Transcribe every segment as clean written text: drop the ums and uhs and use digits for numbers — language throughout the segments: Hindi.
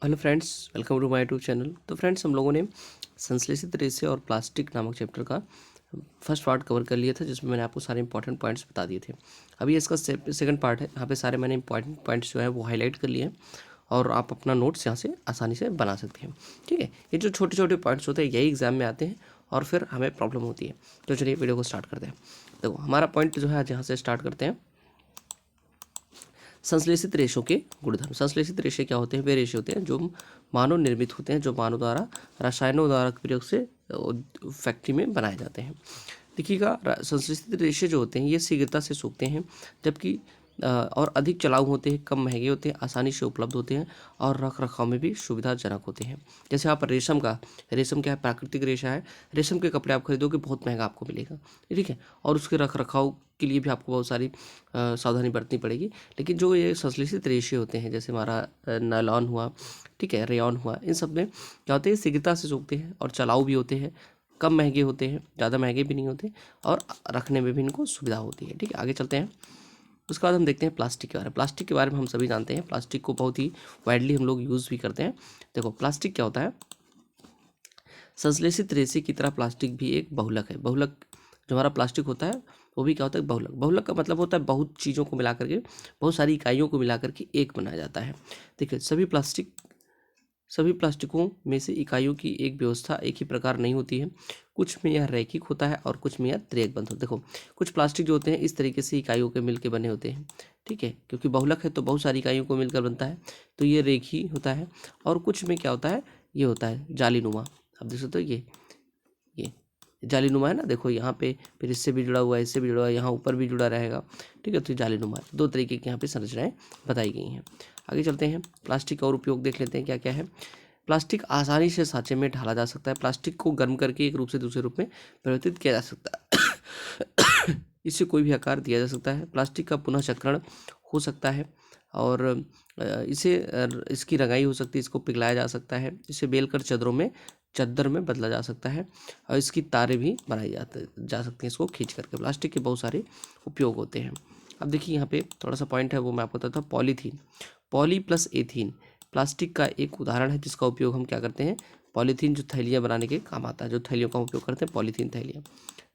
Hello friends, welcome to my YouTube channel. तो फ्रेंड्स, हम लोगों ने संश्लेषित रेशे और प्लास्टिक नामक चैप्टर का फर्स्ट पार्ट कवर कर लिया था, जिसमें मैंने आपको सारे इंपॉर्टेंट पॉइंट्स बता दिए थे। अभी इसका सेकंड पार्ट है। यहाँ पे सारे मैंने इंपॉर्टेंट पॉइंट्स जो है वो हाईलाइट कर लिए हैं और आप अपना नोट्स यहाँ से आसानी से बना सकते हैं। ठीक है, ये जो छोटे छोटे पॉइंट्स होते हैं यही एग्जाम में आते हैं और फिर हमें प्रॉब्लम होती है। तो चलिए वीडियो को स्टार्ट करते हैं। देखो, हमारा पॉइंट जो है आज यहाँ से स्टार्ट करते हैं। संश्लेषित रेशों के गुणधर्म। संश्लेषित रेशे क्या होते हैं? वे रेशे होते हैं जो मानव निर्मित होते हैं, जो मानव द्वारा रसायनों द्वारा प्रयोग से फैक्ट्री में बनाए जाते हैं। देखिएगा, संश्लेषित रेशे जो होते हैं ये शीघ्रता से सूखते हैं, जबकि और अधिक चलाऊ होते हैं, कम महंगे होते हैं, आसानी से उपलब्ध होते हैं और रख रखाव में भी सुविधाजनक होते हैं। जैसे आप रेशम क्या है? प्राकृतिक रेशा है। रेशम के कपड़े आप खरीदोगे बहुत महंगा आपको मिलेगा, ठीक है, और उसके रख रखाव के लिए भी आपको बहुत सारी सावधानी बरतनी पड़ेगी। लेकिन जो ये संश्लेषित रेशे होते हैं, जैसे हमारा नायलॉन हुआ, ठीक है, रेयॉन हुआ, इन सब में क्या होते हैं? शीघ्रता से सूखते हैं और चलाऊ भी होते हैं, कम महंगे होते हैं, ज़्यादा महंगे भी नहीं होते और रखने में भी इनको सुविधा होती है। ठीक है, आगे चलते हैं। उसके बाद हम देखते हैं प्लास्टिक के बारे में। प्लास्टिक के बारे में हम सभी जानते हैं, प्लास्टिक को बहुत ही वाइडली हम लोग यूज़ भी करते हैं। देखो, प्लास्टिक क्या होता है? संश्लेषित रेशे की तरह प्लास्टिक भी एक बहुलक है। बहुलक जो हमारा प्लास्टिक होता है वो भी क्या होता है? बहुलक। बहुलक का मतलब होता है बहुत चीज़ों को मिला करके, बहुत सारी इकाइयों को मिला करके एक बनाया जाता है। देखिए, सभी प्लास्टिकों में से इकाइयों की एक व्यवस्था एक ही प्रकार नहीं होती है। कुछ में यह रैखिक होता है और कुछ में यह त्रिरेखबद्ध होता है। देखो, कुछ प्लास्टिक जो होते हैं इस तरीके से इकाइयों के मिलकर बने होते हैं, ठीक है, क्योंकि बहुलक है तो बहुत सारी इकाइयों को मिलकर बनता है, तो ये रेखी होता है। और कुछ में क्या होता है? ये होता है जालीनुमा। आप देख सकते हो, ये जालीनुमा है ना। देखो यहाँ पे फिर इससे भी जुड़ा हुआ है, इससे भी जुड़ा हुआ है, यहाँ ऊपर भी जुड़ा रहेगा, ठीक है। तो ये जालीनुमा है। दो तरीके की यहाँ पे संरचनाएं बताई गई हैं। आगे चलते हैं, प्लास्टिक का और उपयोग देख लेते हैं क्या क्या है। प्लास्टिक आसानी से सांचे में ढाला जा सकता है। प्लास्टिक को गर्म करके एक रूप से दूसरे रूप में परिवर्तित किया जा सकता है। इससे कोई भी आकार दिया जा सकता है। प्लास्टिक का पुनः चक्रण हो सकता है और इसकी रंगाई हो सकती है, इसको पिघलाया जा सकता है, इसे बेलकर चद्दर में बदला जा सकता है और इसकी तारें भी बनाई जा सकती हैं, इसको खींच करके। प्लास्टिक के बहुत सारे उपयोग होते हैं। अब देखिए, यहाँ पे थोड़ा सा पॉइंट है वो मैं आपको बताता हूँ। Polythene, poly plus ethene plastic का एक उदाहरण है, जिसका उपयोग हम क्या करते हैं? पॉलीथीन जो थैलियाँ बनाने के काम आता है, जो थैलियों का उपयोग करते हैं, पॉलीथीन थैलियाँ।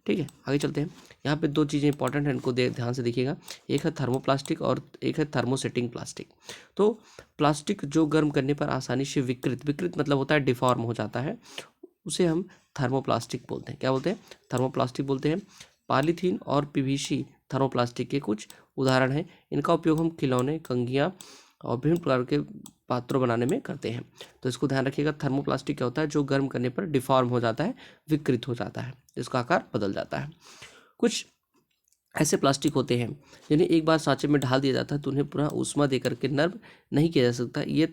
ठीक है, आगे चलते हैं। यहाँ पे दो चीज़ें इंपॉर्टेंट हैं, इनको ध्यान से देखिएगा। एक है थर्मोप्लास्टिक और एक है थर्मोसेटिंग प्लास्टिक। तो प्लास्टिक जो गर्म करने पर आसानी से विकृत मतलब होता है डिफॉर्म हो जाता है, उसे हम थर्मोप्लास्टिक बोलते हैं। क्या बोलते हैं? थर्मोप्लास्टिक बोलते हैं। पॉलीथीन और पीवीसी थर्मोप्लास्टिक के कुछ उदाहरण हैं। इनका उपयोग हम खिलौने, कंघियाँ और विभिन्न प्रकार के पात्रों बनाने में करते हैं। तो इसको ध्यान रखिएगा। थर्मोप्लास्टिक क्या होता है? जो गर्म करने पर डिफॉर्म हो जाता है, विकृत हो जाता है, इसका आकार बदल जाता है। कुछ ऐसे प्लास्टिक होते हैं जिन्हें एक बार सांचे में ढाल दिया जाता है तो उन्हें पुनः ऊष्मा देकर के नर्म नहीं किया जा सकता। ये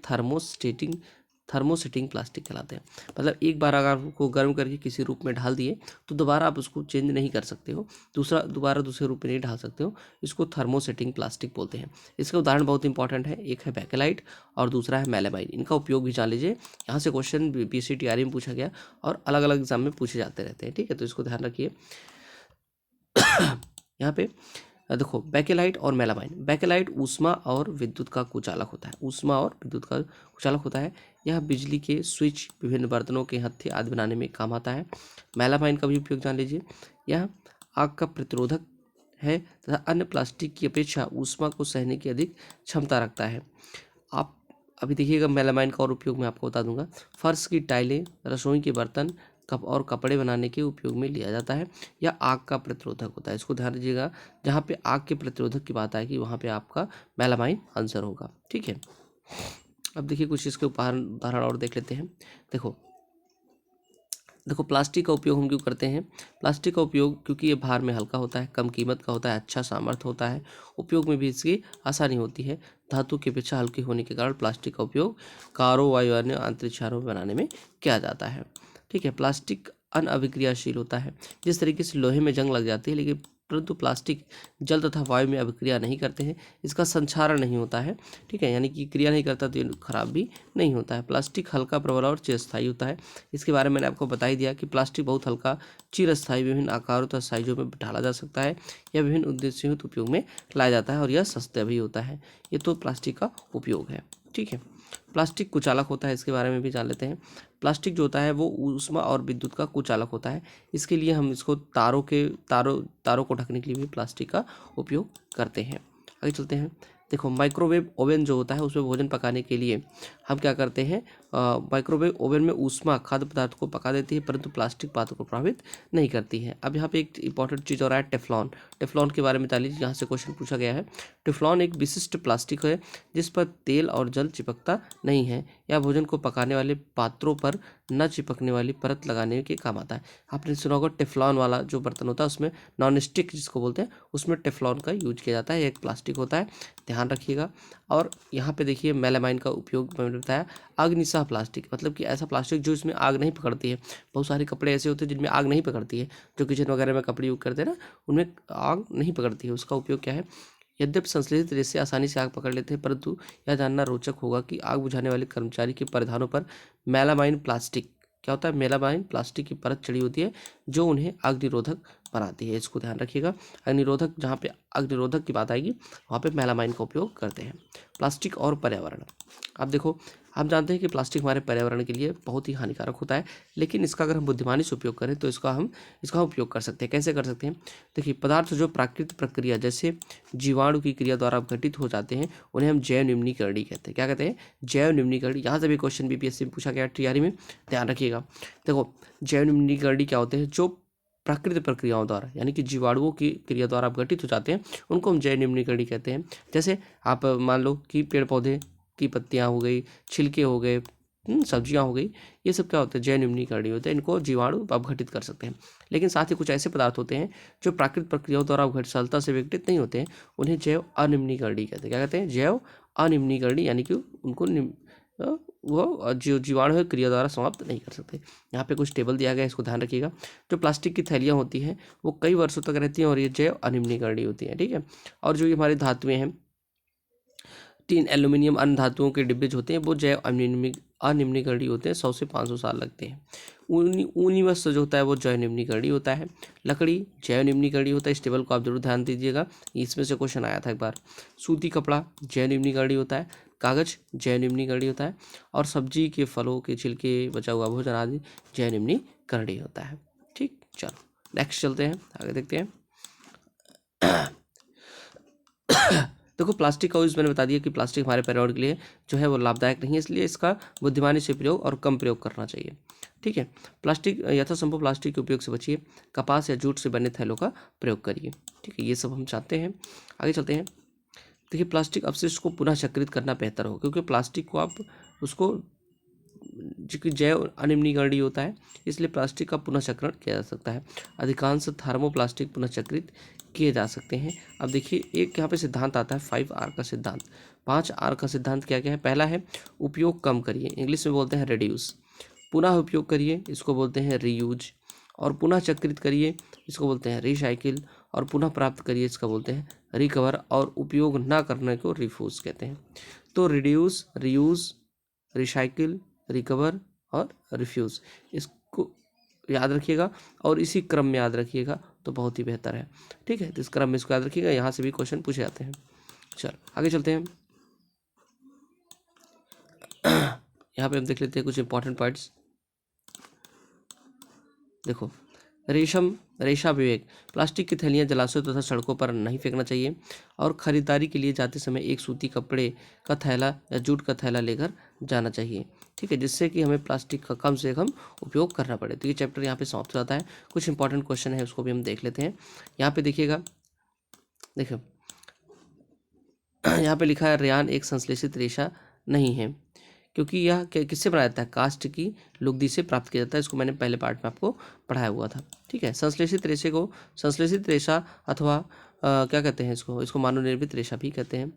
थर्मोसेटिंग प्लास्टिक कहलाते हैं। मतलब एक बार अगर आपको गर्म करके किसी रूप में ढाल दिए तो दोबारा आप उसको चेंज नहीं कर सकते हो, दोबारा दूसरे रूप में नहीं ढाल सकते हो। इसको थर्मोसेटिंग प्लास्टिक बोलते हैं। इसका उदाहरण बहुत इंपॉर्टेंट है। एक है बैकेलाइट और दूसरा है मेलामाइन। इनका उपयोग भी जान लीजिए। यहाँ से क्वेश्चन PCTRE में पूछा गया और अलग अलग एग्जाम में पूछे जाते रहते हैं, ठीक है, तो इसको ध्यान रखिए। यहाँ पे देखो, बैकेलाइट और मेलामाइन। बैकेलाइट ऊष्मा और विद्युत का कुचालक होता है। ऊष्मा और विद्युत का कुचालक होता है। यह बिजली के स्विच, विभिन्न बर्तनों के हत्थे आदि बनाने में काम आता है। मेलामाइन का भी उपयोग जान लीजिए। यह आग का प्रतिरोधक है तथा अन्य प्लास्टिक की अपेक्षा ऊष्मा को सहने की अधिक क्षमता रखता है। आप अभी देखिएगा, मेलामाइन का और उपयोग मैं आपको बता दूंगा। फर्श की टाइलें, रसोई के बर्तन, कप और कपड़े बनाने के उपयोग में लिया जाता है। यह आग का प्रतिरोधक होता है। इसको ध्यान दीजिएगा, जहाँ पे आग के प्रतिरोधक की बात आएगी वहाँ पे आपका मेलामाइन आंसर होगा, ठीक है। अब देखिए, कुछ इसके उदाहरण और देख लेते हैं। देखो, प्लास्टिक का उपयोग हम क्यों करते हैं? प्लास्टिक का उपयोग क्योंकि ये भार में हल्का होता है, कम कीमत का होता है, अच्छा सामर्थ्य होता है, उपयोग में भी इसकी आसानी होती है। धातु की अपेक्षा हल्के होने के कारण प्लास्टिक का उपयोग कारों, वायु अन्य आंतरिक क्षारों बनाने में किया जाता है, ठीक है। प्लास्टिक अनअभिक्रियाशील होता है। जिस तरीके से लोहे में जंग लग जाती है, लेकिन परंतु प्लास्टिक जल तथा वायु में अभिक्रिया नहीं करते हैं, इसका संक्षारण नहीं होता है, ठीक है, यानी कि क्रिया नहीं करता तो ये खराब भी नहीं होता है। प्लास्टिक हल्का, प्रबल और चिरस्थायी होता है। इसके बारे में मैंने आपको बता ही दिया कि प्लास्टिक बहुत हल्का, चिरस्थायी, विभिन्न आकारों तथा साइजों में ढाला जा सकता है, यह विभिन्न उद्देश्यों हेतु उपयोग में लाया जाता है और यह सस्ता भी होता है। ये तो प्लास्टिक का उपयोग है, ठीक है। प्लास्टिक कुचालक होता है, इसके बारे में भी जान लेते हैं। प्लास्टिक जो होता है वो ऊष्मा और विद्युत का कुचालक होता है। इसके लिए हम इसको तारों को ढकने के लिए भी प्लास्टिक का उपयोग करते हैं। आगे चलते हैं। देखो माइक्रोवेव ओवन जो होता है उसमें भोजन पकाने के लिए हम क्या करते हैं, माइक्रोवेव ओवन में ऊष्मा खाद्य पदार्थ को पका देती है परंतु प्लास्टिक पात्र को प्रभावित नहीं करती है। अब यहाँ पे एक इंपॉर्टेंट चीज़ और है टेफ्लॉन। टेफ्लॉन के बारे में बता लीजिए, यहाँ से क्वेश्चन पूछा गया है। टेफ्लॉन एक विशिष्ट प्लास्टिक है जिस पर तेल और जल चिपकता नहीं है। यह भोजन को पकाने वाले पात्रों पर न चिपकने वाली परत लगाने के काम आता है। आपने सुना होगा टेफ्लॉन वाला जो बर्तन होता है उसमें नॉन स्टिक जिसको बोलते हैं उसमें टेफ्लॉन का यूज किया जाता है। एक प्लास्टिक होता है, ध्यान रखिएगा। और यहाँ पे देखिए मेलामाइन का उपयोग मैंने बताया। अग्निशः प्लास्टिक मतलब कि ऐसा प्लास्टिक जो इसमें आग नहीं पकड़ती है। बहुत सारे कपड़े ऐसे होते हैं जिनमें आग नहीं पकड़ती है, जो किचन वगैरह में कपड़े यूज करते हैं ना, उनमें आग नहीं पकड़ती है। उसका उपयोग क्या है, यद्यपि संश्लेषित रेसे आसानी से आग पकड़ लेते हैं परंतु यह जानना रोचक होगा कि आग बुझाने वाले कर्मचारी के परिधानों पर मेलामाइन प्लास्टिक क्या होता है, मेलामाइन प्लास्टिक की परत चढ़ी होती है जो उन्हें अग्निरोधक बनाती है। इसको ध्यान रखिएगा। अग्निरोधक, जहाँ पे अग्निरोधक की बात आएगी वहाँ पे मेलामाइन का उपयोग करते हैं। प्लास्टिक और पर्यावरण। अब देखो हम जानते हैं कि प्लास्टिक हमारे पर्यावरण के लिए बहुत ही हानिकारक होता है, लेकिन इसका अगर हम बुद्धिमानी से उपयोग करें तो इसका उपयोग कर सकते हैं। कैसे कर सकते हैं, देखिए पदार्थ जो प्राकृतिक प्रक्रिया जैसे जीवाणु की क्रिया द्वारा घटित हो जाते हैं उन्हें हम जैव निम्नीकरणीय कहते हैं। क्या कहते हैं, जैव निम्नीकरणीय। यहाँ से भी क्वेश्चन बीपीएससी में पूछा गया तैयारी में, ध्यान रखिएगा। देखो जैव निम्नीकरणीय क्या होते हैं, जो प्राकृतिक प्रक्रियाओं द्वारा यानी कि जीवाणुओं की क्रिया द्वारा घटित हो जाते हैं उनको हम जैव निम्नीकरणीय कहते हैं। जैसे आप मान लो कि पेड़ पौधे की पत्तियां हो गई, छिलके हो गए, सब्जियां हो गई, ये सब क्या होते हैं, जैव निम्नीकरणीय होते हैं। इनको जीवाणु अपघटित कर सकते हैं। लेकिन साथ ही कुछ ऐसे पदार्थ होते हैं जो प्राकृतिक प्रक्रियाओं द्वारा सरलता से विघटित नहीं होते हैं, उन्हें जैव अनिम्नीकरणीय कहते हैं। क्या कहते हैं, जैव अनिम्नीकरणीय, यानी कि उनको वो जो जीवाणु है क्रिया द्वारा समाप्त नहीं कर सकते। यहाँ पे कुछ टेबल दिया गया है, इसको ध्यान रखिएगा। जो प्लास्टिक की थैलियाँ होती हैं वो कई वर्षों तक रहती हैं और ये जैव अनिम्नीकरणीय होती हैं, ठीक है। और जो ये हमारी धातुएं हैं, टीन, एल्यूमिनियम, अन्य धातुओं के डिब्बे जो होते हैं वो जैव अनिम्नीकरणीय होते हैं, 100 से 500 साल लगते हैं। ऊनी वस्त्र जो होता है वो जैव निम्नीकरणीय होता है। लकड़ी जैव निम्नीकरणीय होता है। इस टेबल को आप जरूर ध्यान दीजिएगा, इसमें से क्वेश्चन आया था एक बार। सूती कपड़ा जैव निम्नीकरणीय होता है। कागज जैव निम्नीकरणीय होता है। और सब्जी के फलों के छिलके, बचा हुआ भोजन आदि जैव निम्नीकरणीय होता है। ठीक, चलो नेक्स्ट चलते हैं, आगे देखते हैं। देखो प्लास्टिक का यूज़ मैंने बता दिया कि प्लास्टिक हमारे पर्यावरण के लिए जो है वो लाभदायक नहीं है, इसलिए इसका बुद्धिमानी से प्रयोग और कम प्रयोग करना चाहिए, ठीक है। प्लास्टिक यथासंभव प्लास्टिक के उपयोग से बचिए। कपास या जूट से बने थैलों का प्रयोग करिए, ठीक है। ये सब हम चाहते हैं। आगे चलते हैं। देखिए प्लास्टिक अपशिष्ट को पुनः चक्रित करना बेहतर हो, क्योंकि प्लास्टिक को आप उसको जो जैव अनिम्नीकरणीय होता है इसलिए प्लास्टिक का पुनः चक्रण किया जा सकता है। अधिकांश थर्मोप्लास्टिक पुनः चक्रित किए जा सकते हैं। अब देखिए एक यहाँ पे सिद्धांत आता है 5R का सिद्धांत। 5R का सिद्धांत क्या क्या है, पहला है उपयोग कम करिए, इंग्लिश में बोलते हैं रिड्यूस। पुनः उपयोग करिए, इसको बोलते हैं रीयूज। और पुनः चक्रित करिए, इसको बोलते हैं रिसाइकिल। और पुनः प्राप्त करिए, इसका बोलते हैं रिकवर। और उपयोग न करने को रिफ्यूज कहते हैं। तो रिड्यूस, रीयूज, रिसाइकिल, रिकवर और रिफ्यूज़, इसको याद रखिएगा और इसी क्रम में याद रखिएगा तो बहुत ही बेहतर है, ठीक है। तो इस क्रम में इसको याद रखिएगा, यहाँ से भी क्वेश्चन पूछे जाते हैं। चल आगे चलते हैं। यहाँ पे हम देख लेते हैं कुछ इंपॉर्टेंट पॉइंट्स। देखो रेशा विवेक। प्लास्टिक की थैलियाँ जलाशयों तथा सड़कों पर नहीं फेंकना चाहिए। और खरीदारी के लिए जाते समय एक सूती कपड़े का थैला या जूट का थैला लेकर जाना चाहिए, ठीक है, जिससे कि हमें प्लास्टिक का कम से कम उपयोग करना पड़े। तो ये चैप्टर यहाँ पे समाप्त हो जाता है। कुछ इंपॉर्टेंट क्वेश्चन है उसको भी हम देख लेते हैं। यहाँ पे देखिएगा, देखिए यहाँ पे लिखा है रेयान एक संश्लेषित रेशा नहीं है, क्योंकि यह किससे बनाया जाता है, कास्ट की लुगदी से प्राप्त किया जाता है। इसको मैंने पहले पार्ट में आपको पढ़ाया हुआ था, ठीक है। संश्लेषित रेशे को संश्लेषित रेशा अथवा क्या कहते हैं, इसको मानव निर्मित रेशा भी कहते हैं,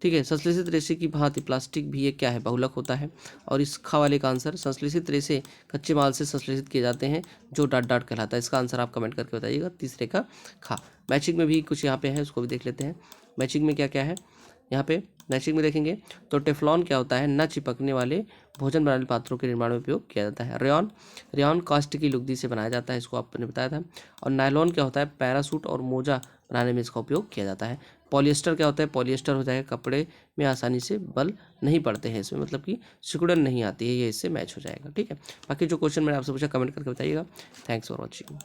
ठीक है। संश्लेषित रेशे की भांति प्लास्टिक भी एक क्या है, बहुलक होता है। और इस खा वाले का आंसर, संश्लेषित रेशे कच्चे माल से संश्लेषित किए जाते हैं जो डाट डाट कहलाता है। इसका आंसर आप कमेंट करके बताइएगा, तीसरे का खा। मैचिंग में भी कुछ यहाँ पे है, उसको भी देख लेते हैं। मैचिंग में क्या क्या है, यहाँ पे मैचिंग में देखेंगे तो टेफ्लॉन क्या होता है, न चिपकने वाले भोजन बनाने वाले पात्रों के निर्माण में उपयोग किया जाता है। रेयॉन कास्ट की लुगदी से बनाया जाता है, इसको आपने बताया था। और नायलॉन क्या होता है, पैरासूट और मोजा बनाने में इसका उपयोग किया जाता है। पॉलिएस्टर क्या होता है, पॉलिएस्टर हो जाएगा कपड़े में आसानी से बल नहीं पड़ते हैं इसमें, मतलब कि सिकुड़न नहीं आती है, ये इससे मैच हो जाएगा। ठीक है, बाकी जो क्वेश्चन मैंने आपसे पूछा कमेंट करके बताइएगा। Thanks for watching.